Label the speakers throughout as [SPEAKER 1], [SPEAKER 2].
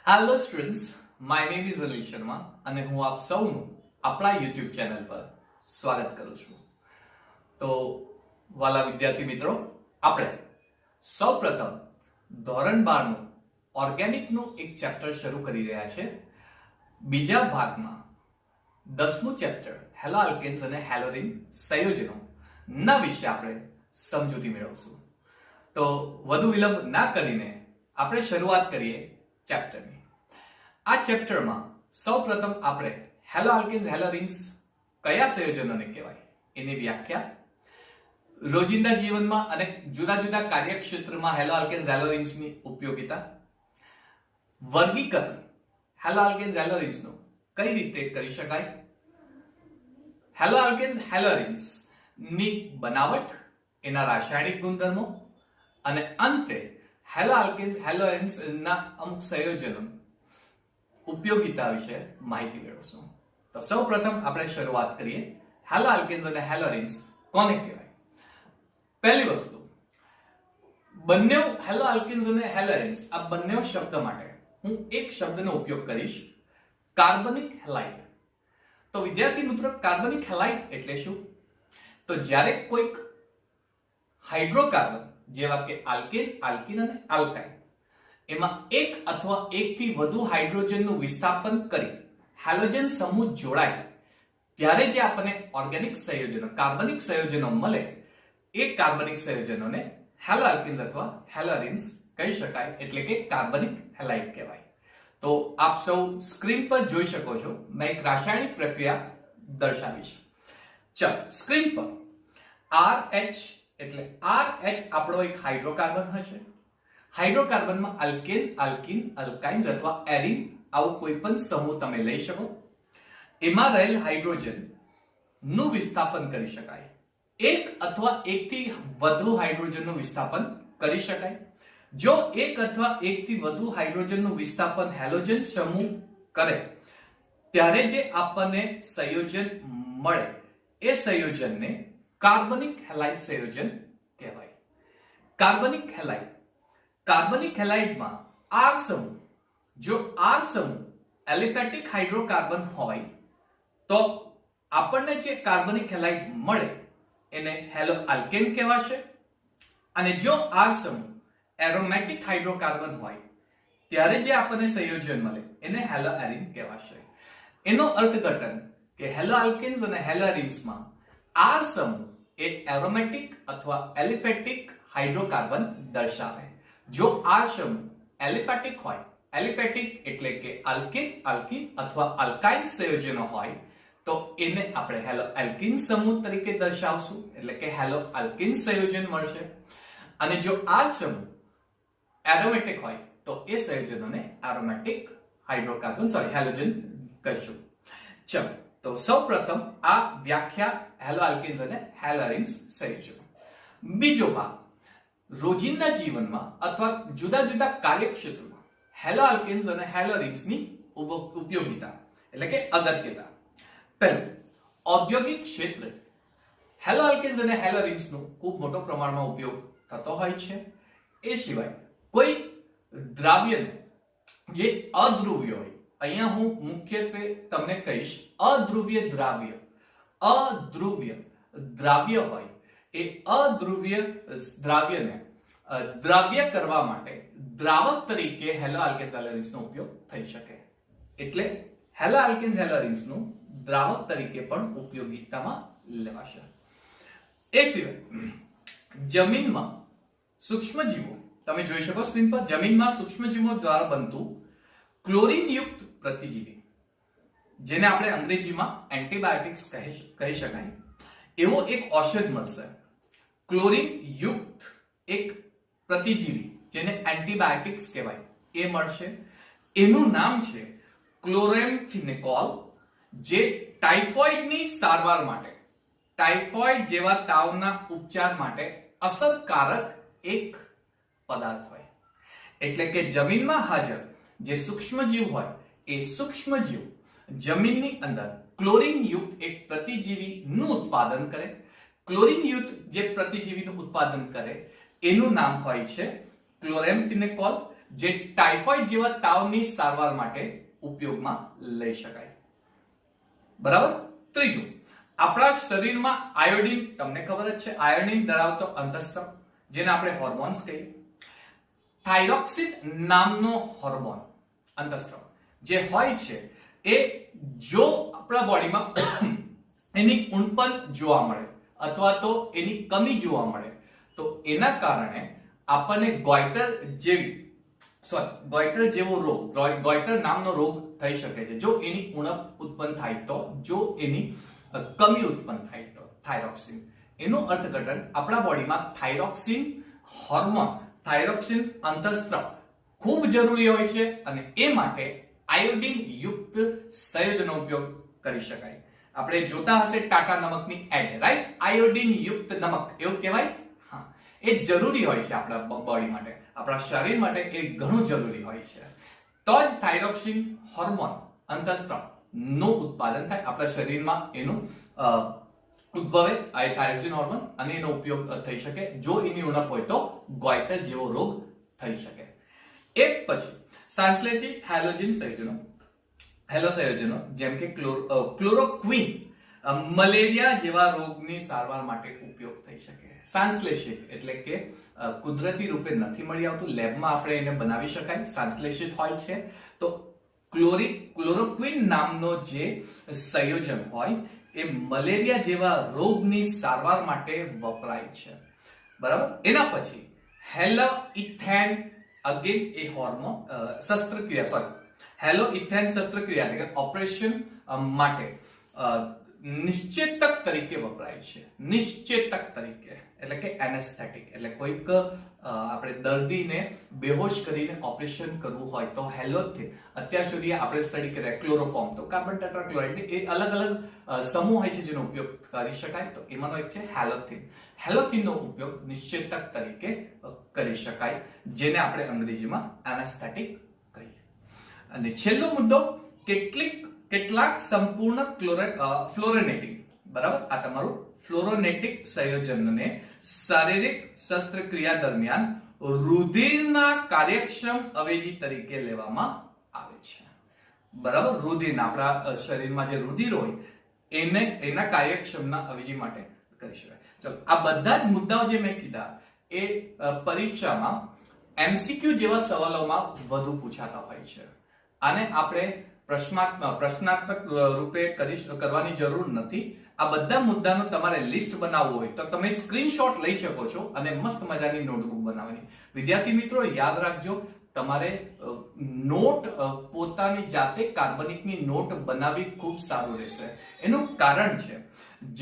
[SPEAKER 1] Hello students, my name is Anil Sharma અને હું આપ સૌનું આપણા યુટ્યુબ ચેનલ પર સ્વાગત કરું છું. તો વાલા વિદ્યાર્થી મિત્રો, આપણે સૌપ્રથમ ધોરણ 12 નું ઓર્ગેનિકનું એક ચેપ્ટર શરૂ કરી રહ્યા છે. બીજા ભાગમાં 10મું ચેપ્ટર હેલો આલ્કેન્સ અને હેલોરીન સંયોજનો ના વિશે આપણે સમજૂતી મેળવશું. તો વધુ વિલંબ ના કરીને આપણે શરૂઆત કરીએ ચેપ્ટરની. આ ચેપ્ટરમાં સૌપ્રથમ આપણે હેલો આલ્કેન્સ હેલોરીન્સ કયા સંયોજનોને કહેવાય એની વ્યાખ્યા, રોજિંદા જીવનમાં અને જુદા જુદા કાર્યક્ષેત્રમાં હેલો આલ્કેન્સ હેલોરીન્સની ઉપયોગિતા, વર્ગીકરણ હેલો આલ્કેન્સ હેલોરીન્સનું કઈ રીતે કરી શકાય, હેલો આલ્કેન્સ હેલોરીન્સ ની બનાવટ, એના રાસાયણિક ગુણધર્મો અને અંતે હેલો આલ્કેન્સ હેલોરીન્સ ના અમુક સંયોજનો ઉપયોગિતા વિશે માહિતી મેળવશું. તો સૌપ્રથમ આપણે શરૂઆત કરીએ હેલો આલ્કેન્સ અને હેલોરીન્સ કોને કહેવાય. પહેલી વસ્તુ, બંને હેલો આલ્કેન્સ અને હેલોરીન્સ આ બંને શબ્દ માટે હું એક શબ્દનો ઉપયોગ કરીશ, કાર્બનિક હેલાઇડ. તો વિદ્યાર્થી મિત્રો, કાર્બનિક હેલાઇડ એટલે શું? તો જ્યારે કોઈક હાઇડ્રોકાર્બન જેવા કે આલ્કેન, આલ્કીન અને આલ્કાઇન એમાં એક અથવા એકથી વધુ હાઇડ્રોજનનું વિસ્થાપન કરી હેલોજન સમૂહ જોડાય ત્યારે જે આપણને ઓર્ગેનિક સંયોજનો, કાર્બનિક સંયોજનો મળે, એ કાર્બનિક સંયોજનોને હેલો આલ્કેન્સ અથવા હેલોરીન્સ કહી શકાય, એટલે કે કાર્બનિક હેલાઇડ કહેવાય. તો આપ સૌ સ્ક્રીન પર જોઈ શકો છો, મેં એક રાસાયણિક પ્રક્રિયા દર્શાવી છે. ચલો, સ્ક્રીન પર RH એટલે RH આપણો એક હાઇડ્રોકાર્બન હશે. હાઇડ્રોકાર્બનમાં આલ્કેન, આલ્કીન, આલ્કાઇન્સ અથવા એરીન આવું કોઈ પણ સમૂહ તમે લઈ શકો. એમાં રહેલ હાઇડ્રોજન નું વિસ્થાપન કરી શકાય. એક અથવા એકથી વધુ હાઇડ્રોજનનું વિસ્થાપન કરી શકાય. જો એક અથવા એકથી વધુ હાઇડ્રોજનનું વિસ્થાપન હેલોજન સમૂહ કરે ત્યારે જે આપણને સંયોજન મળે એ સંયોજનને કાર્બનિક હેલાઇડ સંયોજન કહેવાય. કાર્બનિક હેલાઇડ, કાર્બનિક હેલાઇડમાં R સમૂહ, જો R સમૂહ એલિફેટિક હાઇડ્રોકાર્બન હોય તો આપણને જે કાર્બનિક હેલાઇડ મળે એને હેલો આલ્કેન કહેવાશે. અને જો R સમૂહ એરોમેટિક હાઇડ્રોકાર્બન હોય ત્યારે જે આપણને સંયોજન મળે એને હેલો એરીન કહેવાશે. એનો અર્થઘટન કે હેલો આલ્કેન્સ અને હેલોરીન્સમાં R સમૂહ એ એરોમેટિક અથવા એલિફેટિક હાઇડ્રોકાર્બન દર્શાવે. જો R સમૂહ એલિફેટિક હોય, એલિફેટિક એટલે કે આલ્કેન, આલ્કીન અથવા આલ્કાઇન સંયોજનો હોય તો એને આપણે હેલો આલ્કીન સમૂહ તરીકે દર્શાવશું, એટલે કે હેલો આલ્કીન સંયોજન મળશે. અને જો R સમૂહ એરોમેટિક હોય તો એ સંયોજનોને એરોમેટિક હાઇડ્રોકાર્બન હેલોજન કહીશું. ચલો, તો સૌપ્રથમ આ વ્યાખ્યા હેલો આલ્કેન્સ અને હેલોરીન્સ સંયોજનો. બીજો ભાગ, રોજિંદા જીવનમાં અથવા જુદા જુદા કાર્યક્ષેત્રોમાં હેલો આલ્કેન્સ અને હેલોરીન્સની ઉપયોગિતા એટલે કે અગત્યતા. પહેલું, ઔદ્યોગિક ક્ષેત્રે હેલો આલ્કેન્સ અને હેલોરીન્સનો ખૂબ મોટો પ્રમાણમાં ઉપયોગ થતો હોય છે. એ સિવાય કોઈ દ્રાવ્યને જે અધ્રુવ્ય હોય, અહીંયા હું મુખ્યત્વે તમને કહીશ અધ્રુવ્ય દ્રાવ્ય, અધ્રુવ્ય દ્રાવ્ય હોય એ અધ્રુવ્ય દ્રાવ્યને દ્રાવ્ય કરવા માટે દ્રાવક તરીકે હેલો આલ્કેન્સ હેલોરીન્સનો ઉપયોગ થઈ શકે. એટલે હેલો આલ્કેન્સ હેલોરીન્સનું દ્રાવક તરીકે પણ ઉપયોગિતામાં લેવાશે. એ સિવાય જમીનમાં સૂક્ષ્મજીવો, તમે જોઈ શકો સ્ક્રીન પર, જમીનમાં સૂક્ષ્મજીવો દ્વારા બનતું ક્લોરીન યુક્ત પ્રતિજીવી, જેને આપણે અંગ્રેજીમાં એન્ટીબાયોટિક્સ કહી શકાય, એવો એક ઔષધ મળશે. ક્લોરીન યુક્ત એક પ્રતિજીવી જેને એન્ટીબાયોટિક્સ કહેવાય એ મળશે. એનું નામ છે ક્લોરેમ્ફેનિકોલ, જે ટાઇફોઇડની સારવાર માટે, ટાઇફોઇડ જેવા તાવના ઉપચાર માટે અસરકારક એક પદાર્થ હોય. એટલે કે જમીનમાં હાજર જે સૂક્ષ્મજીવ હોય એ સૂક્ષ્મજીવ જમીનની અંદર ક્લોરીન યુક્ત એક પ્રતિજીવીનું ઉત્પાદન કરે. ક્લોરીન યુક્ત જે પ્રતિજીવીનું ઉત્પાદન કરે એનું નામ હોય છે ક્લોરેમ્ફેનિકોલ. જે ટાઇફોઇડ જેવા તાવની સારવાર માટે ઉપયોગમાં લઈ શકાય. બરાબર. ત્રીજું, આપણા શરીરમાં આયોડિન, તમને ખબર જ છે, આયોડિન ધરાવતો અંતઃસ્ત્રાવ જેને આપણે હોર્મોન્સ કહીએ. થાઇરોક્સિન નામનો હોર્મોન અંતઃસ્ત્રાવ જે હોય છે એ જો આપણા બોડીમાં એની ઉણપ જોવા મળે અથવા તો એની કમી જોવા મળે તો એના કારણે આપણને ગોઈટર જેવો રોગ, ગોઈટર નામનો રોગ થઈ શકે છે. જો એની ઉણપ ઉત્પન્ન થાય તો, જો એની કમી ઉત્પન્ન થાય તો થાઇરોક્સિન, એનું અર્થઘટન આપણા બોડીમાં થાઇરોક્સિન હોર્મોન, થાઇરોક્સિન અંતઃસ્ત્રાવ ખૂબ જરૂરી હોય છે અને એ માટે આયોડિન યુક્ત સંયોજનનો ઉપયોગ કરી શકાય. આપણે જોતા હશે ટાટા નમકની એડ, રાઈટ? આયોડિન યુક્ત નમક એવું કહેવાય. હા, એ જરૂરી હોય છે આપણા બોડી માટે, આપણા શરીર માટે એ ઘણું જરૂરી હોય છે. તો જ થાઇરોક્સિન હોર્મોન અંતઃસ્ત્રાવ નું ઉત્પાદન થાય આપણા શરીરમાં, એનું ઉદ્ભવે આ થાઇરોક્સિન હોર્મોન અને એનો ઉપયોગ થઈ શકે. જો એની ઉણપ હોય તો ગોઈટર જેવો રોગ થઈ શકે. એક પછી સાંસલેથી હેલોજન સંયોજનો, હેલો સંયોજનો જેમ કે ક્લોરોક્વિન મલેરિયા જેવા રોગની સારવાર માટે ઉપયોગ થઈ શકે. સંશ્લેષિત એટલે કે કુદરતી રૂપે નથી મળી આવતું, લેબમાં આપણે એને બનાવી શકાય, સંશ્લેષિત હોય છે. તો ક્લોરોક્વિન નામનો જે સંયોજન હોય એ મલેરિયા જેવા રોગની સારવાર માટે વપરાય છે. બરાબર. એના પછી હેલોઇથેન, અગેન એ હોર્મોન હેલોઇથેન શસ્ત્રક્રિયા એટલે કે ઓપરેશન માટે નિશ્ચેતક તરીકે વપરાય છે. નિશ્ચેતક તરીકે એટલે કે એનેસ્થેટિક, એટલે કોઈક આપણે દર્દીને બેહોશ કરીને ઓપરેશન કરવું હોય તો હેલોથિન, અત્યાર સુધી આપણે સ્ટડી કર્યા ક્લોરોફોર્મ, તો કાર્બન ટેટ્રાક્લોરાઇડ, એ અલગ અલગ સમૂહ હોય છે જેનો ઉપયોગ કરી શકાય. તો એમાંનો એક છે હેલોથિન. હેલોથિનનો ઉપયોગ નિશ્ચેતક તરીકે કરી શકાય, જેને આપણે અંગ્રેજીમાં એનેસ્થેટિક કહીએ. અને છેલ્લો મુદ્દો, કેટલાક સંપૂર્ણ ફ્લોરોનેટિક, બરાબર, આ તમારું ફ્લોરોનેટિક સંયોજનને શારીરિક શસ્ત્રક્રિયા દરમિયાન રુધિરના કાર્યક્ષમ અવેજી તરીકે લેવામાં આવે છે. બરાબર. રુધિર, આપણા શરીરમાં જે રુધિર હોય એને એના કાર્યક્ષમના અવેજી માટે કરી શકાય. ચલો, આ બધા જ મુદ્દાઓ જે મેં કીધા એ પરીક્ષામાં એમસીક્યુ જેવા સવાલોમાં વધુ પૂછાતા હોય છે. આને આપણે પ્રશ્નાત્મક રૂપે કરવાની જરૂર નથી. આ બધા મુદ્દાનો તમારે લિસ્ટ બનાવવું હોય તો તમે સ્ક્રીનશોટ લઈ શકો છો અને મસ્ત મજાની નોટબુક બનાવવાની. વિદ્યાર્થી મિત્રો યાદ રાખજો, તમારે નોટ પોતાની જાતે કાર્બનિકની નોટ બનાવવી ખૂબ સારું રહેશે. એનું કારણ છે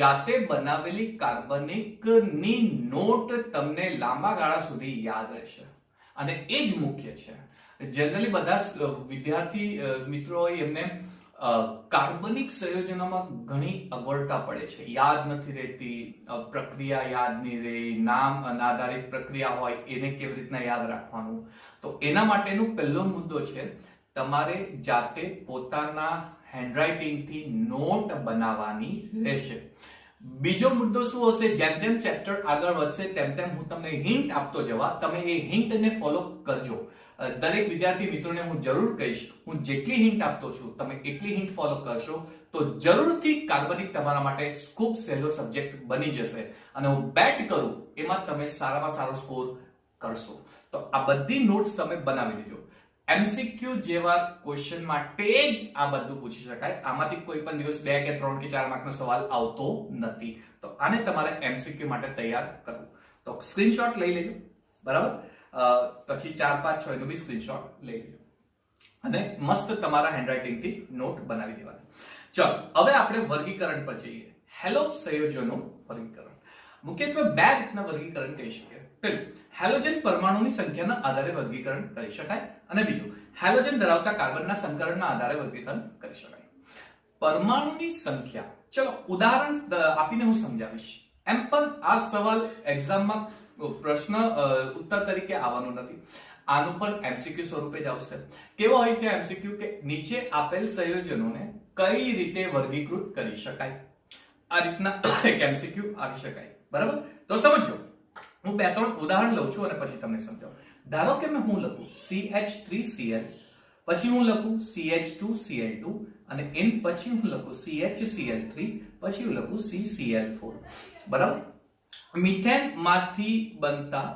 [SPEAKER 1] જાતે બનાવેલી કાર્બનિકની નોટ તમને લાંબા ગાળા સુધી યાદ રહેશે અને એ જ મુખ્ય છે. જનરલી બધા વિદ્યાર્થી મિત્રો એમને કાર્બનિક સંયોજનોમાં ઘણી અગવડતા પડે છે, યાદ નથી રહેતી, પ્રક્રિયા યાદ નહીં રહી, નામ આધારિત પ્રક્રિયા હોય એને કેવી રીતના યાદ રાખવાનું. તો એના માટેનો પહેલો મુદ્દો છે તમારે જાતે પોતાના હેન્ડરાઇટિંગથી નોટ બનાવવાની રહેશે. બીજો મુદ્દો શું હશે, જેમ જેમ ચેપ્ટર આગળ વધશે તેમ તેમ હું તમને હિન્ટ આપતો જવા, તમે એ હિન્ટને ફોલો કરજો. દરેક વિદ્યાર્થી મિત્રોને હું જરૂર કહીશ, હું જેટલી હિન્ટ આપતો છું તમે એટલી હિન્ટ ફોલો કરશો તો જરૂરથી કાર્બનિક તમારા માટે ખૂબ સહેલો સબ્જેક્ટ બની જશે અને હું બેટ કરું એમાં તમે સારામાં સારો સ્કોર કરશો. તો આ બધી નોટ્સ તમે બનાવી લેજો. એમસીક્યુ જેવા ક્વેશ્ચન માટે જ આ બધું પૂછી શકાય. આમાંથી કોઈ પણ દિવસ 2 કે 3 કે 4 માર્કનો સવાલ આવતો નથી. તો આને તમારે એમસીક્યુ માટે તૈયાર કરવું. તો સ્ક્રીનશોટ લઈ લેજો. બરાબર. પછી 4, 5, 6 નો બી સ્ક્રીનશોટ લઈ લેજો અને મસ્ત તમારા હેન્ડરાઇટિંગથી નોટ બનાવી દેવાની. ચલો, હવે આપણે વર્ગીકરણ પર જઈએ. હેલો સંયોજનો વર્ગીકરણ મુખ્યત્વે 2 રીતના વર્ગીકરણ કરી શકીએ. પહેલું, હેલોજન પરમાણુની સંખ્યાના આધારે વર્ગીકરણ કરી શકાય અને બીજું, હેલોજન ધરાવતા કાર્બનના સંકરણના આધારે વર્ગીકરણ કરી શકાય. પરમાણુની સંખ્યા, ચલો ઉદાહરણ આપીને હું સમજાવીશ. એમ પણ આ સવાલ એક્ઝામમાં પ્રશ્ન ઉત્તર તરીકે આવવાનું નથી, આનું પણ એમસીક્યુ સ્વરૂપે જ આવશે. કેવો હોય છે એમસીક્યુ કે નીચે આપેલ સંયોજનોને કઈ રીતે વર્ગીકૃત કરી શકાય, આ રીતના એક એમસીક્યુ આવી શકાય. બરાબર. તો સમજો, હું 2-3 ઉદાહરણ લઉં છું અને પછી તમને સમજાવું. ધારો કે હું લખું CH3Cl, પછી હું લખું CH2Cl2 અને એન પછી હું લખું CHCl3, પછી હું લખું CCl4. બરાબર. મિથેન માંથી બનતા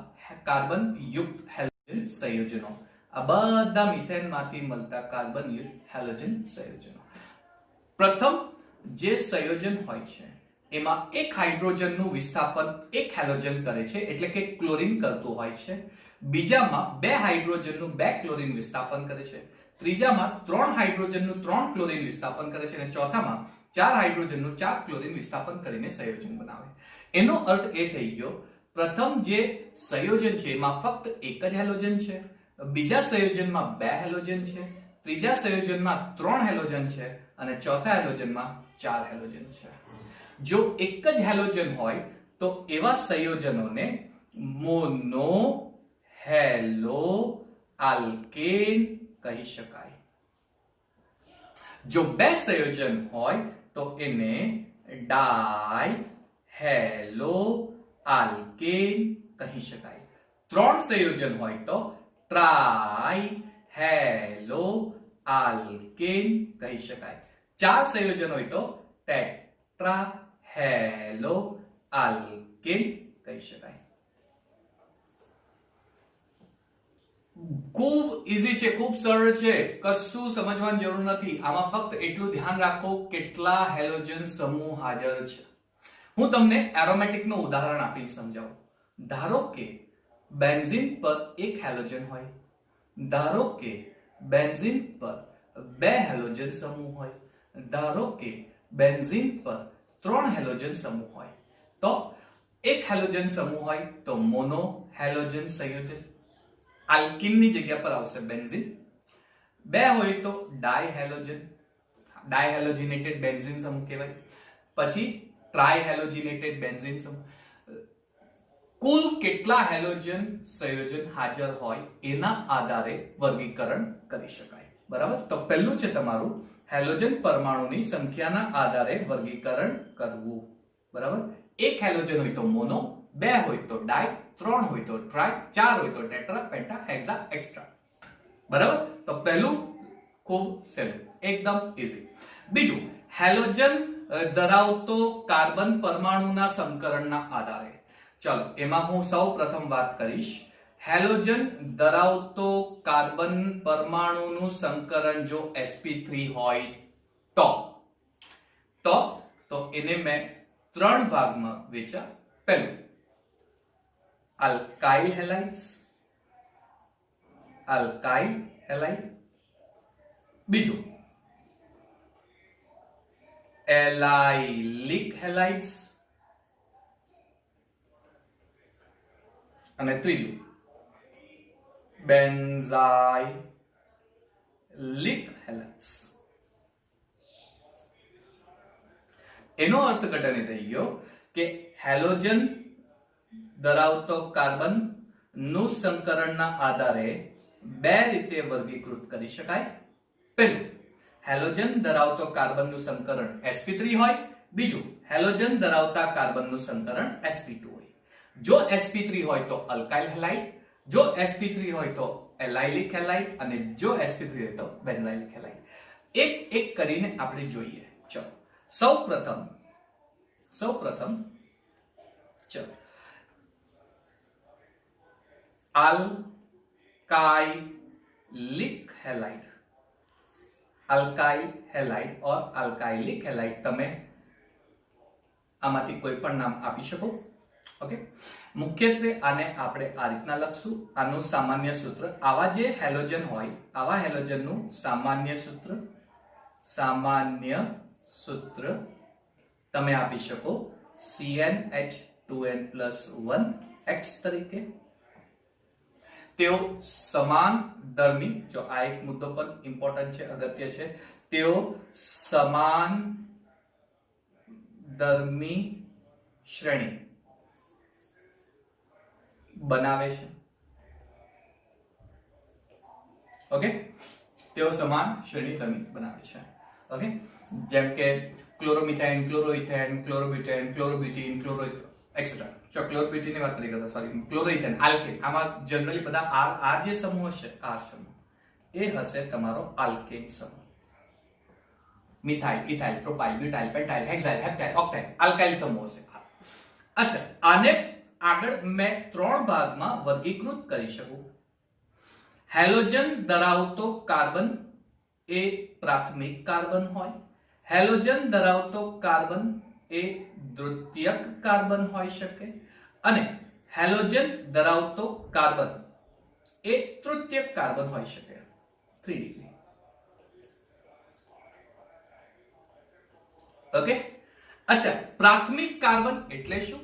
[SPEAKER 1] કાર્બન યુક્ત હેલોજન સંયોજનો, આ બધા મિથેન માંથી મળતા કાર્બન યુક્ત હેલોજન સંયોજનો. પ્રથમ જે સંયોજન હોય છે એમાં એક હાઇડ્રોજનનું વિસ્થાપન એક હેલોજન કરે છે, એટલે કે ક્લોરીન કરતું હોય છે. બીજામાં બે હાઇડ્રોજનનું બે ક્લોરીન વિસ્થાપન કરે છે. ત્રીજામાં 3 હાઇડ્રોજનનું 3 ક્લોરીન વિસ્થાપન કરે છે અને ચોથામાં 4 હાઇડ્રોજનનું 4 ક્લોરીન વિસ્થાપન કરીને સંયોજન બનાવે. એનો અર્થ એ થઈ ગયો, પ્રથમ જે સંયોજન છે એમાં ફક્ત એક જ હેલોજન છે, બીજા સંયોજનમાં 2 હેલોજન છે, ત્રીજા સંયોજનમાં 3 હેલોજન છે અને ચોથા હેલોજનમાં 4 હેલોજન છે. જો એક જ હેલોજન હોય તો એવા સંયોજનોને મોનો હેલો આલ્કેન કહી શકાય. જો બે સંયોજન હોય તો એને ડાય હેલો આલ્કેન કહી શકાય. 3 સંયોજન હોય તો ટ્રાય હેલો આલ્કેન કહી શકાય. 4 સંયોજન હોય તો ટેટ્રા હેલો આલ્કેન કહી શકાય. ખૂબ ઈઝી છે, ખૂબ સરળ છે, કશું સમજવાની જરૂર નથી. આમાં ફક્ત એટલું ધ્યાન રાખો કેટલા હેલોજન સમૂહ હાજર છે. હું તમને એરોમેટિક નું ઉદાહરણ આપીને સમજાવું. ધારો કે બેન્ઝીન પર એક હેલોજન હોય, ધારો કે બેન્ઝીન પર 2 હેલોજન સમૂહ હોય, ધારો કે બેન્ઝીન પર 3 હેલોજન સમૂહ હોય. તો એક હેલોજન સમૂહ હોય તો મોનો હેલોજન સંયોજન, આલ્કીનની જગ્યા પર આવશે બેન્ઝીન. 2 હોય તો ડાયહેલોજન, ડાયહેલોજિનેટેડ બેન્ઝીન સમૂહ કહેવાય. પછી ટ્રાયહેલોજિનેટેડ બેન્ઝીન સમૂહ. કુલ કેટલા હેલોજન સંયોજન હાજર હોય એના આધારે વર્ગીકરણ કરી શકાય. બરાબર. તો પહેલું છે તમારું હેલોજન પરમાણુની સંખ્યાના આધારે વર્ગીકરણ કરવું. બરાબર. એક હેલોજન હોય તો મોનો, 2 હોય તો ડાય, 3 હોય તો ટ્રાય, 4 હોય તો ટેટ્રા, પેન્ટા, હેક્સા, એક્સ્ટ્રા. બરાબર. તો પહેલું ખૂબ સહેલું, એકદમ ઈઝી. બીજું, હેલોજન ધરાવતો કાર્બન પરમાણુના સંકરણના આધારે. ચલો એમાં હું સૌ પ્રથમ વાત કરીશ. હેલોજન ધરાવતો કાર્બન પરમાણુનું સંકરણ જો sp3 હોય તો એને મેં 3 ભાગમાં વહેંચ્યા. પહેલું alkyl halides, alkyl halide. બીજું allylic halides અને ત્રીજું benzylic halides. એનો અર્થઘટન એ થઈ ગયો કે હેલોજન ધરાવતો કાર્બન નું સંકરણના આધારે 2 રીતે વર્ગીકૃત કરી શકાય. પહેલું, હેલોજન ધરાવતો કાર્બનનું સંકરણ sp3 હોય. બીજું, હેલોજન ધરાવતા કાર્બનનું સંકરણ sp2 હોય. જો sp3 હોય તો અલ્કાઇલ હેલાઇડ, જો sp3 હોય તો એલાઇલિક હેલાઇડ અને જો sp3 હોય તો બેન્ઝાઇલિક હેલાઇડ. એક એક કરીને આપણે જોઈએ. ચલો સૌપ્રથમ ચલો alkylic halide, alkyl halide और alkylic halide તમે આમાંથી કોઈ પણ નામ આપી શકો. ઓકે. મુખ્યત્વે આને આપણે આ રીતના લખશું. આનું સામાન્ય સૂત્ર, આવા જે હેલોજન હોય આવા હેલોજનનું સામાન્ય સૂત્ર તમે આપી શકો CnH2n+1x તરીકે. તેઓ સમાન ધર્મી, જો આ એક મુદ્દો પણ ઇમ્પોર્ટન્ટ છે, અગત્ય છે, તેઓ સમાન ધર્મી શ્રેણી બનાવે છે. ઓકે, તેઓ સમાન શ્રેણી ધર્મી બનાવે છે. ઓકે, જેમ કે ક્લોરોમિથેન, ક્લોરોઇથેન, ક્લોરોબ્યુટેન, ક્લોરોબ્યુટીન, એક્સેટ્રા. જો ક્લોરોબેટી ની વાત કરી ગયા, સોરી, ક્લોરોઇથેન, આલ્કેન, આમાં જનરલી બધા આ જે સમૂહ હશે, આ સમૂહ એ હશે તમારો આલ્કેન સમૂહ. Methyl, ethyl, propyl, butyl, pentyl, hexyl, heptyl, octyl, alkyl સમૂહ હશે. અચ્છા, આને આગળ મેં 3 ભાગમાં વર્ગીકૃત કરી શકું. હેલોજન ધરાવતો કાર્બન એ પ્રાથમિક કાર્બન હોય, હેલોજન ધરાવતો કાર્બન એ દ્વિતીયક કાર્બન હોઈ શકે, અને હેલોજન ધરાવતો કાર્બન એ તૃતીયક કાર્બન હોઈ શકે. 3 ડિગ્રી. ઓકે. અચ્છા, પ્રાથમિક કાર્બન એટલે શું?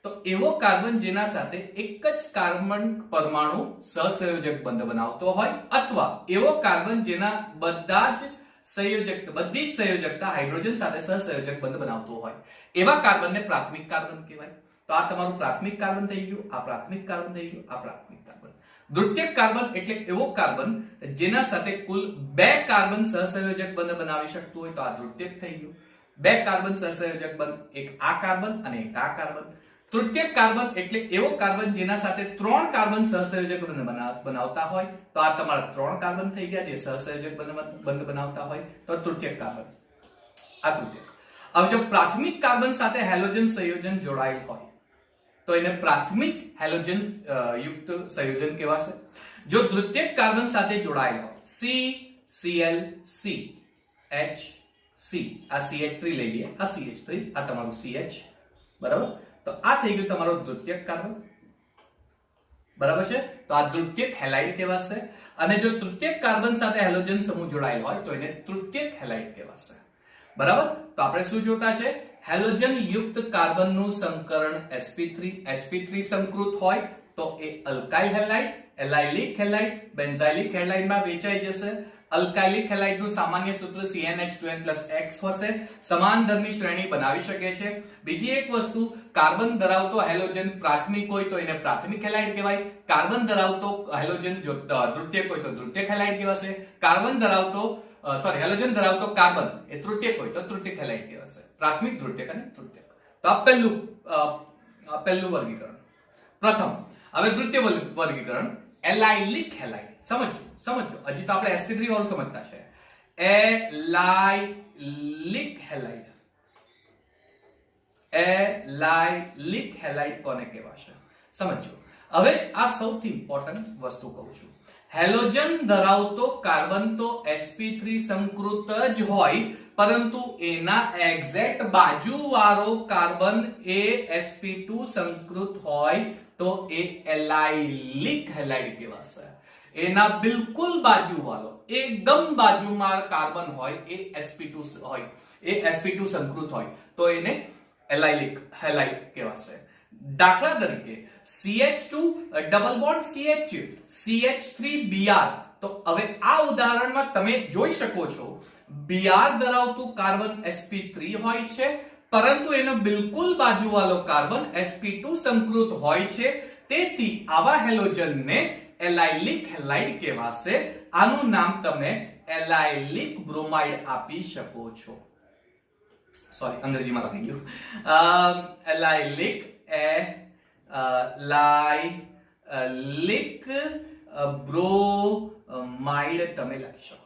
[SPEAKER 1] તો એવો કાર્બન જેના સાથે એક જ કાર્બન પરમાણુ સહસંયોજક બંધ બનાવતો હોય, અથવા એવો કાર્બન જેના બધી જ સંયોજકતા હાઇડ્રોજન સાથે સહસંયોજક બંધ બનાવતો હોય, એવા કાર્બનને પ્રાથમિક કાર્બન કહેવાય. તો આ તમારું પ્રાથમિક કાર્બન થઈ ગયું, આ પ્રાથમિક કાર્બન થઈ ગયું, આ પ્રાથમિક કાર્બન. દ્વિતીયક કાર્બન એટલે એવો કાર્બન જેના સાથે કુલ 2 કાર્બન સહસંયોજક બંધ બનાવી શકતું હોય, તો આ દ્વિતીયક થઈ ગયું. 2 કાર્બન સહસંયોજક બંધ, એક આ કાર્બન અને એક આ કાર્બન. તૃતીયક કાર્બન એટલે એવો કાર્બન જેના સાથે 3 કાર્બન સહસંયોજક બંધ બનાવતા હોય, તો આ તમારા 3 કાર્બન થઈ ગયા જે સહસંયોજક બંધ બનાવતા હોય, તો તૃતીયક કાર્બન. આ તૃતીયક. હવે જો પ્રાથમિક કાર્બન સાથે હેલોજન સંયોજન જોડાયેલ હોય તો એને પ્રાથમિક હેલોજન યુક્ત સંયોજન કહેવાશે. જો દ્વિતીયક કાર્બન સાથે જોડાયેલ હોય, CCl, CH, આ CH3 લઈ લઈએ, આ CH3, આ તમારું CH, બરાબર. તો આ થઈ ગયું તમારો દ્વિતીયક કાર્બન, બરાબર છે. તો આ દ્વિતીયક હેલાઇડ કહેવાશે. અને જો તૃતીયક કાર્બન સાથે હેલોજન સમૂહ જોડાયેલ હોય તો એને તૃતીયક હેલાઇડ કહેવાશે, બરાબર. તો આપણે શું જોતા છે? હેલોજન યુક્ત કાર્બનનું સંકરણ sp3 સંકૃત હોય તો એ અલ્કાઇલ હેલાઇડ, એલાઇલિક હેલાઇડ, બેન્ઝાઇલિક હેલાઇડમાં વેચાઈ જશે. અલ્કાઇલિક હેલાઇડનું સામાન્ય સૂત્ર CnH2n+X હશે. સમાન દરની શ્રેણી બનાવી શકે છે. બીજી એક વસ્તુ, કાર્બન ધરાવતો હેલોજન પ્રાથમિક હોય તો એને પ્રાથમિક હેલાઇડ કહેવાય. કાર્બન ધરાવતો હેલોજન જો દ્વિતીયક હોય તો દ્વિતીયક હેલાઇડ કહેવાશે. હેલોજન ધરાવતો કાર્બન એ તૃતીયક હોય તો તૃતીયક હેલાઇડ કહેવાશે. પ્રાથમિક, દ્વિતીયક અને તૃતીયક. તો આ પહેલું વર્ગીકરણ. પ્રથમ. હવે દ્વિતીય વર્ગીકરણ, એલાઇલિક હેલાઇડ. સમજો, હજી તો આપણે sp3 વાળું સમજતા છે. એલાઇલિક હેલાઇડ કોને કહેવાશે? સમજો. હવે આ સૌથી ઇમ્પોર્ટન્ટ વસ્તુ કહું છું. હેલોજન ધરાવતો કાર્બન તો sp3 સંકૃત જ હોય, પરંતુ એના એક્ઝેક્ટ બાજુવાળો કાર્બન એ sp2 સંકૃત હોય તો એ એલાઇલિક હેલાઇડ કહેવાશે. એના બિલકુલ બાજુવાળો, એકદમ બાજુમાં કાર્બન હોય એ sp2 હોય, એ sp2 સંકૃત હોય તો એને એલાઇલિક હેલાઇડ કહેવાશે. દાખલા તરીકે CH2 double bond CH, CH3Br. તો હવે આ ઉદાહરણમાં તમે જોઈ શકો છો Br ધરાવતું કાર્બન sp3 હોય છે, પરંતુ એનો બિલકુલ બાજુવાળો કાર્બન sp2 સંકૃત હોય છે. તેથી આવા હેલોજનને એલાઇલિક હેલાઇડ કહેવાશે. આનું નામ તમે એલાઇલિક બ્રોમાઇડ આપી શકો છો. સોરી, અંગ્રેજીમાં લખી ગયું. એલાઇલિક બ્રોમાઇડ તમે લખી શકો,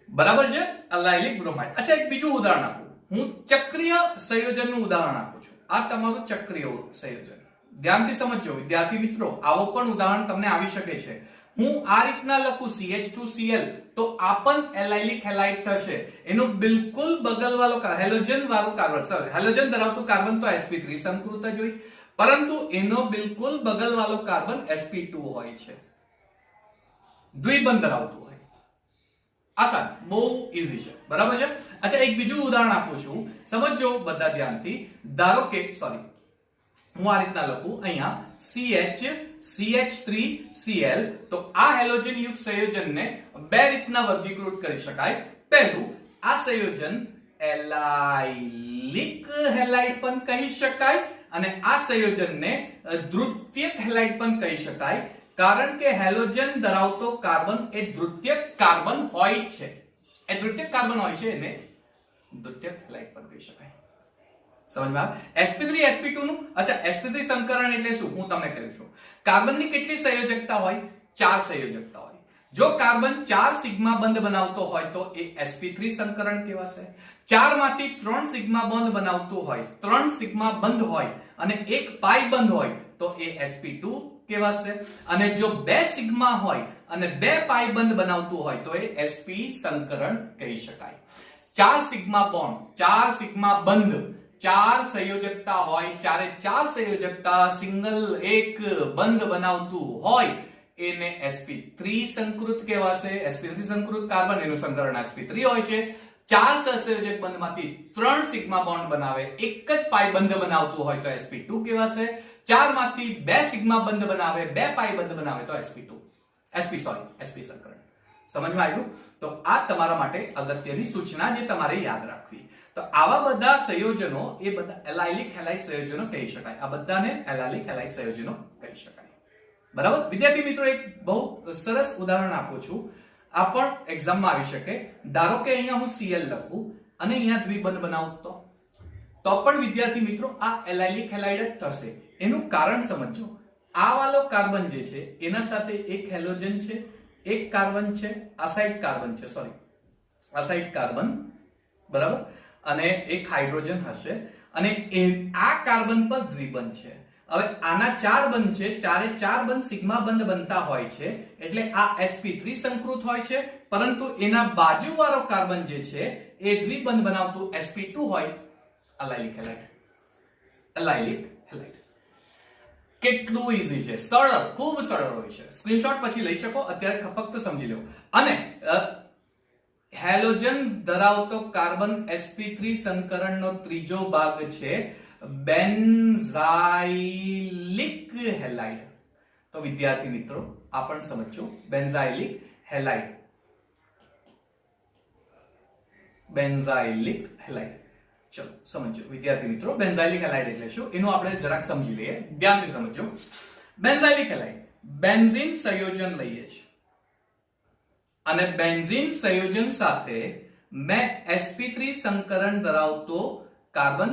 [SPEAKER 1] બરાબર છે? Allylic bromide. અચ્છા, એક બીજું ઉદાહરણ આપું. હું ચક્રીય સંયોજનનું ઉદાહરણ આપું છું. આ તમારું ચક્રીય સંયોજન. ધ્યાનથી સમજજો વિદ્યાર્થી મિત્રો, આવો પણ ઉદાહરણ તમને આવી શકે છે. હું આ રીતના લખું CH2Cl તો આ પણ એલાઇલિક હેલાઇડ થશે. એનો બિલકુલ બગલવાળો હેલોજન વાળું કાર્બન, હેલોજન ધરાવતું કાર્બન તો sp3 સંકૃત જ હોય, પરંતુ એનો બિલકુલ બગલવાળો કાર્બન sp2 હોય છે, દ્વિબંધ ધરાવતું હોય. આસાન, બહુ ઈઝી છે, બરાબર છે? અચ્છા, એક બીજું ઉદાહરણ આપું છું, સમજજો બધા ધ્યાનથી. ધારો કે હું આ રીતના લખું અહીંયા CH3Cl. તો આ હેલોજન યુક્ત સંયોજનને 2 રીતના વર્ગીકૃત કરી શકાય. પહેલું, આ સંયોજન એલાઇલિક હેલાઇડ પણ કહી શકાય અને આ સંયોજનને દ્વિતીયક હેલાઇડ પણ કહી શકાય, કારણ કે હેલોજન ધરાવતો કાર્બન એ દ્વિતીયક કાર્બન હોય છે. એ દ્વિતીયક કાર્બન હોય છે, એને દ્વિતીયક હેલાઇડ પણ કહી શકાય. સમજમાં sp3 sp2 નું અચ્છા sp3 સંકરણ એટલે શું હું તમને કહું છું કાર્બનની કેટલી સંયોજકતા હોય 4 સંયોજકતા હોય જો કાર્બન 4 સિગ્મા બંધ બનાવતો હોય તો એ sp3 સંકરણ કહેવાશે 4 માંથી 3 સિગ્મા બંધ બનાવતું હોય 3 સિગ્મા બંધ હોય અને 1 પાઈ બંધ હોય તો એ sp2 કહેવાશે અને જો 2 સિગ્મા હોય અને 2 પાઈ બંધ બનાવતું હોય તો એ sp સંકરણ કહી શકાય 4 સિગ્મા બોન્ડ 4 સિગ્મા બંધ 4 સંયોજકતા હોય 4 સંયોજકતા સિંગલ એક બંધ બનાવતું હોય એને sp3 સંકૃત કહેવાશે sp3 સંકૃત કાર્બન એનું સંકરણ sp3 હોય છે 4 સહસંયોજક બંધમાંથી 3 સિગ્મા બોન્ડ બનાવે એક જ પાઈ બંધ બનાવતું હોય તો sp2 કહેવાશે 4 માંથી 2 સિગ્મા બંધ બનાવે 2 પાઈ બંધ બનાવે તો sp સંકરણ સમજમાં આવ્યું તો આ તમારા માટે અગત્યની સૂચના જે તમારે યાદ રાખવી તો આવા બધા સંયોજનો એ બધા એલાઇલિક હેલાઇડ સંયોજનો કહી શકાય આ બધાને એલાઇલિક હેલાઇડ સંયોજનો કહી શકાય બરાબર વિદ્યાર્થી મિત્રો એક બહુ સરસ ઉદાહરણ આપું છું આ પણ એક્ઝામમાં આવી શકે ધારો કે અહીંયા હું Cl લખું અને અહીંયા દ્વિબંધ બનાવું તો પણ વિદ્યાર્થી મિત્રો આ એલાઇલિક હેલાઇડ જ થશે એનું કારણ સમજો આ વાળો કાર્બન જે છે એના સાથે એક હેલોજન છે એક કાર્બન છે આસાઇડ કાર્બન છે આસાઇડ કાર્બન બરાબર અને એક હાઇડ્રોજન હશે અને આ કાર્બન પર દ્વિબંધ છે હવે આના 4 બંધ છે ચારે 4 બંધ સિગ્મા બંધ બનતા હોય છે એટલે આ sp3 સંકૃત હોય છે પરંતુ એના બાજુવાળો કાર્બન જે છે એ દ્વિબંધ બનાવતું sp2 હોય એલાઇલિક હેલાઇડ કેટલું ઈઝી છે સરળ ખૂબ સરળ હોય છે સ્ક્રીનશોટ પછી લઈ શકો અત્યારે ફક્ત સમજી લો અને હેલોજન ધરાવતો કાર્બન sp3 સંકરણનો ત્રીજો ભાગ છે બેન્ઝાઇલિક હેલાઇડ તો વિદ્યાર્થી મિત્રો આ પણ સમજો બેન્ઝાઇલિક હેલાઇડ ચલો સમજો વિદ્યાર્થી મિત્રો બેન્ઝાઇલિક હેલાઇડ એટલે શું એનું આપણે જરાક સમજી લઈએ ધ્યાનથી સમજો બેન્ઝાઇલિક હેલાઇડ બેન્ઝીન સંયોજન લઈએ છીએ અને બેન્ઝીન સંયોજન સાથે મેં sp3 સંકરણ ધરાવતો કાર્બન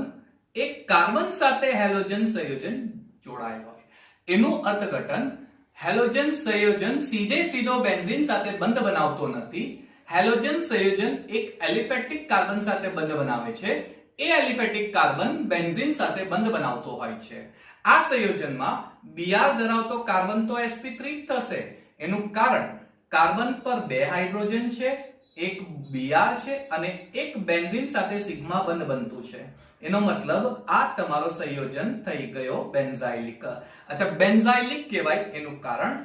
[SPEAKER 1] એક કાર્બન સાથે હેલોજન સંયોજન જોડાયેલ હોય એનું અર્થઘટન હેલોજન સંયોજન સીધો બેન્ઝીન સાથે બંધ બનાવતો નથી હેલોજન સંયોજન એક એલિફેટિક કાર્બન સાથે બંધ બનાવે છે એ એલિફેટિક કાર્બન બેન્ઝીન સાથે બંધ બનાવતો હોય છે આ સંયોજનમાં Br ધરાવતો કાર્બન તો sp3 થશે એનું કારણ કાર્બન પર 2 હાઇડ્રોજન છે એક Br છે અને એક બેન્ઝીન સાથે સિગ્મા બંધ બનતું છે એનો મતલબ આ તમારો સંયોજન થઈ ગયો બેન્ઝાઇલિક અચ્છા બેન્ઝાઇલિક કહેવાય એનું કારણ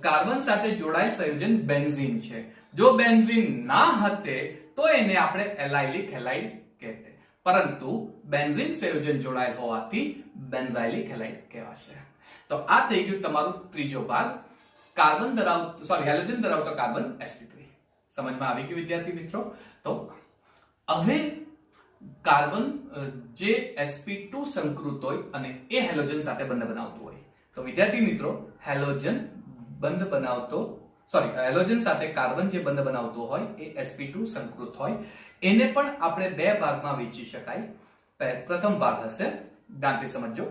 [SPEAKER 1] કાર્બન સાથે જોડાયેલ સંયોજન બેન્ઝીન છે જો બેન્ઝીન ના હતે તો એને આપણે એલાઇલિક હેલાઇડ કહેતે પરંતુ બેન્ઝીન સંયોજન જોડાયેલ હોવાથી બેન્ઝાઇલિક હેલાઇડ કહેવાશે તો આ થઈ ગયું તમારું ત્રીજો ભાગ હેલોજન ધરાવતો કાર્બન sp3 સમજમાં આવી ગયું વિદ્યાર્થી મિત્રો તો હવે કાર્બન જે sp2 સંકૃત હોય અને એ હેલોજન સાથે બંધ બનાવતું હોય તો વિદ્યાર્થી મિત્રો હેલોજન સાથે કાર્બન જે બંધ બનાવતો હોય એ sp2 સંકૃત હોય એને પણ આપણે બે ભાગમાં વહેંચી શકાય પ્રથમ ભાગ હશે ધ્યાનથી સમજો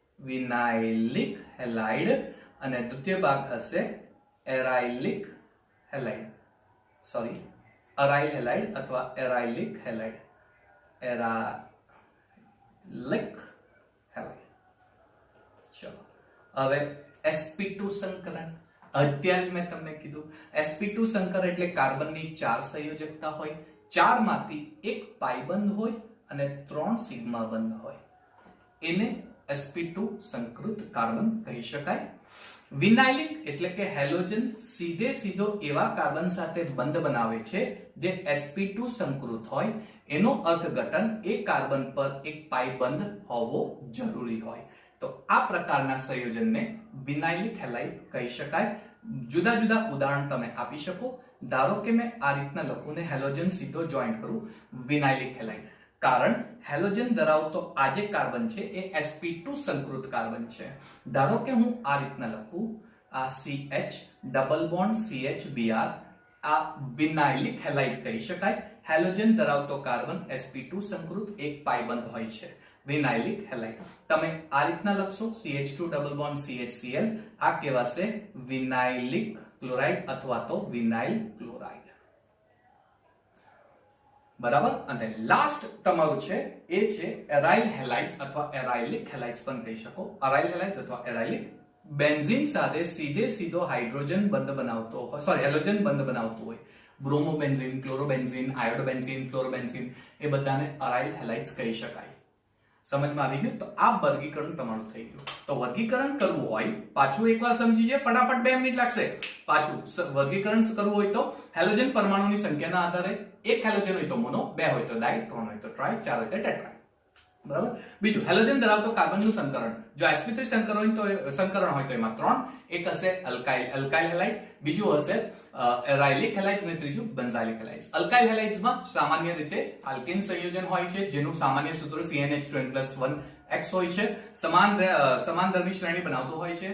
[SPEAKER 1] વિનાઇલિક હેલાઇડ અને દ્વિતીય ભાગ હશે એરાઇલિક હેલાઇડ અરાઇલ હેલાઇડ અથવા એરાઇલિક હેલાઇડ ચલો હવે sp2 સંકરણ અત્યારે જ મેં તમને કીધું sp2 સંકર એટલે કાર્બનની 4 સંયોજકતા હોય 4 માંથી એક પાઈ બંધ હોય અને 3 સિગ્મા બંધ હોય એને sp2 સંકૃત કાર્બન કહી શકાય વિનાઇલિક એટલે કે હેલોજન સીધો એવા કાર્બન સાથે બંધ બનાવે છે જે sp2 સંકૃત હોય એનો અર્થઘટન એ કાર્બન પર એક પાઈ બંધ હોવો જરૂરી હોય તો આ પ્રકારના સંયોજનને વિનાઇલિક હેલાઇડ કહી શકાય જુદા જુદા ઉદાહરણ તમે આપી શકો ધારો કે મેં આ રીતના લખું ને હેલોજન સીધો જોઈન્ટ કરું વિનાઇલિક હેલાઇડ કારણ હેલોજન ધરાવતો આ જે કાર્બન છે એ sp2 સંકૃત કાર્બન છે ધારો કે હું આ રીતના લખું આ CH double bond CH Br આ વિનાઇલિક હેલાઇડ કહી શકાય. હેલોજન ધરાવતો કાર્બન sp2 સંકૃત એક પાયબંધ હોય છે. વિનાઇલિક હેલાઇડ તમે આ રીતના લખશો CH2 ડબલ બોન્ડ CHCl. આ કહેવાશે વિનાઇલિક ક્લોરાઇડ અથવા તો વિનાઇલ ક્લોરાઇડ. બરાબર. અને લાસ્ટ તમારું છે એ છે એરાઇલ હેલાઇડ્સ અથવા એરાઇલિક હેલાઇડ્સ પણ કહી શકો. એરાઇલ હેલાઇડ્સ અથવા એરાઇલિક બેન્ઝીન સાથે સીધો હાઇડ્રોજન બંધ બનાવતો હોય, સોરી હેલોજન બંધ બનાવતો હોય. બ્રોમોબેન્ઝીન, ક્લોરોબેન્ઝીન, આયોડોબેન્ઝીન, ફ્લોરોબેન્ઝીન એ બધાને એરાઇલ હેલાઇડ્સ કહી શકાય. સમજમાં આવી ગયું? તો આ વર્ગીકરણ તમારું થઈ ગયું. તો વર્ગીકરણ કરવું હોય પાછું એકવાર સમજીએ, ફટાફટ 2 મિનિટ લાગશે. પાછું વર્ગીકરણ કરવું હોય તો હેલોજન પરમાણુની સંખ્યાના આધારે એક હેલોજન હોય તો મોનો, 2 હોય તો ડાઈ, 3 હોય તો ટ્રાઈ, 4 હોય તો ટેટ્રાઈ. બરાબર. બીજું હેલોજન ધરાવતો કાર્બનનું સંકરણ, જો sp3 સંકરણ હોય તો એમાં 3, એક હશે અલ્કાઇલ હેલાઇડ, બીજું હશે એરાઇલિક હેલાઇડ્સ અને ત્રીજું બેન્ઝાઇલિક હેલાઇડ્સ. અલ્કાઇલ હેલાઇડ્સમાં સામાન્ય રીતે આલ્કેન સંયોજન હોય છે જેનું સામાન્ય સૂત્ર CnH2n+1x હોય છે. સમાનધર્મી શ્રેણી બનાવતો હોય છે.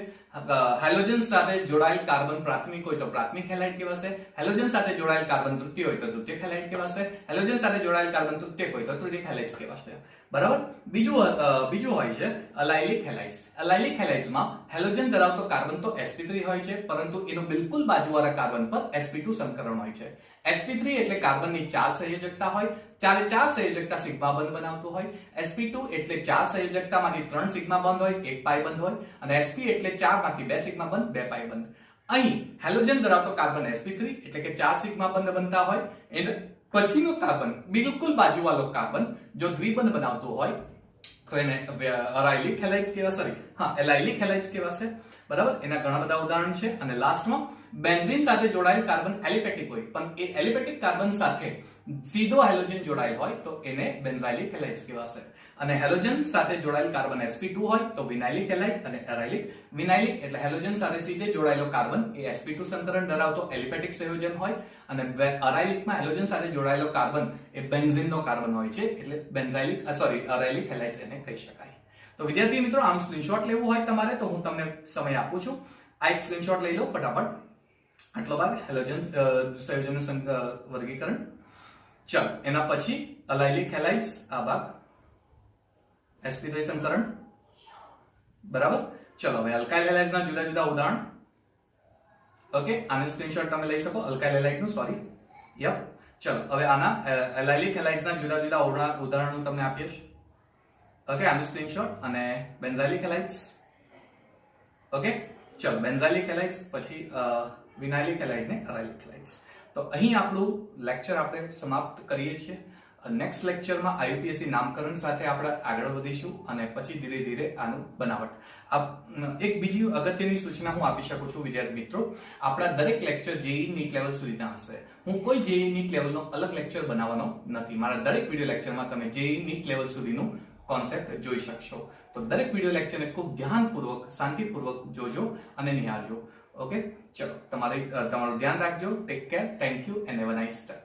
[SPEAKER 1] હેલોજન સાથે જોડાયેલ કાર્બન પ્રાથમિક હોય તો પ્રાથમિક હેલાઇડ કહેવાશે. હેલોજન સાથે જોડાયેલ કાર્બન તૃતીય હોય તો દ્વિતીયક હેલાઇડ કહેવાશે. હેલોજન સાથે જોડાયેલ કાર્બન તૃતીયક હોય તો તૃતીયક હેલાઇડ્સ કહેવાશે. બરાબર. બીજું હોય છે અલાઇલિક હેલાઇડ્સ. અલાઇલિક હેલાઇડ્સમાં હેલોજન ધરાવતો કાર્બન તો sp3 હોય છે, પરંતુ એનું બિલકુલ બાજુવાળા કાર્બન પર sp2 સંકરણ હોય છે. sp3 એટલે કાર્બનની 4 સંયોજકતા હોય, 4 સંયોજકતા સિગ્મા બંધ બનાવતું હોય. sp2 એટલે 4 સંયોજકતામાંથી 3 સિગ્મા બંધ હોય, 1 પાઈ બંધ હોય. અને sp એટલે 4 માંથી 2 સિગ્મા બંધ, 2 પાઈ બંધ. અહીં હેલોજન ધરાવતો કાર્બન sp3 એટલે કે 4 સિગ્મા બંધ બનતા હોય. એને પછીનો કાર્બન બિલકુલ બાજુવાળો કાર્બન જો દ્વિબંધ બનાવતો હોય તો એને એરાઇલિક હેલાઇડ્સ કહેવાશે. એલાઇલિક હેલાઇડ્સ કહેવાશે. બરાબર. એના ઘણા બધા ઉદાહરણ છે. અને લાસ્ટમાં બેન્ઝીન સાથે જોડાયેલ કાર્બન એલિપેટિક હોય, પણ એ એલિપેટિક કાર્બન સાથે સીધો હેલોજન જોડાયેલ હોય તો એને બેન્ઝાઇલિક હેલાઇડ્સ કહેવાશે. અને હેલોજન સાથે જોડાયેલ કાર્બન sp2 હોય તો વિનાઇલિક હેલાઇડ અને એરાઇલિક. વિનાઇલિક એટલે હેલોજન સાથે સીધે જોડાયેલો કાર્બન એ sp2 સંકરણ ધરાવતો એલિપેટિક સંયોજન હોય. અને એરાઇલિકમાં હેલોજન સાથે જોડાયેલો કાર્બન એ બેન્ઝીનનો કાર્બન હોય છે, એટલે એરાઇલિક હેલાઇડ્સ એને કહી શકાય. તો વિદ્યાર્થી મિત્રો, આનું સ્ક્રીનશોટ લેવું હોય તમારે તો હું તમને સમય આપું છું. આ એક સ્ક્રીનશોટ લઈ લો ફટાફટ. આટલો ભાગ હેલોજન સંયોજનનું વર્ગીકરણ. ચલો, એના પછી અલાઇલિક હેલાઇડ્સ, આ ભાગ sp3 સંકરણ. બરાબર. ચલો, હવે અલ્કાઇલ હેલાઇડ્સના જુદા જુદા ઉદાહરણ. ઓકે, આનું સ્ક્રીનશોટ તમે લઈ શકો અલ્કાઇલ હેલાઇડનું. Sorry, yup. ચલો, હવે આના એલાઇલિક હેલાઇડ્સના જુદા જુદા ઉદાહરણો તમને આપીએ છીએ. ઓકે, આનું સ્ક્રીનશોટ. અને બેન્ઝાઇલિક હેલાઇડ્સ. ઓકે, ચલો, બેન્ઝાઇલિક હેલાઇડ્સ, પછી વિનાઇલિક હેલાઇડ ને એરાઇલિક હેલાઇડ્સ. તો અહીં આપણું લેક્ચર આપણે સમાપ્ત કરીએ છીએ. નેક્સ્ટ લેક્ચરમાં IUPAC નામકરણ સાથે આપણે આગળ વધીશું અને પછી ધીરે ધીરે આનું બનાવટ. એક બીજી અગત્યની સૂચના હું આપી શકું છું વિદ્યાર્થી મિત્રો, આપણા દરેક લેક્ચર JEE નીટ લેવલ સુધીના હશે. હું કોઈ JEE નીટ લેવલનો અલગ લેક્ચર બનાવવાનો નથી. મારા દરેક વિડિયો લેક્ચરમાં તમે JEE નીટ લેવલ સુધીનું કોન્સેપ્ટ જોઈ શકશો. તો દરેક વિડિયો લેક્ચરને ખૂબ ધ્યાનપૂર્વક, શાંતિપૂર્વક જોજો અને નિહાળજો. ઓકે, ચલો, તમારું ધ્યાન રાખજો. Take care. Thank you and have a nice day.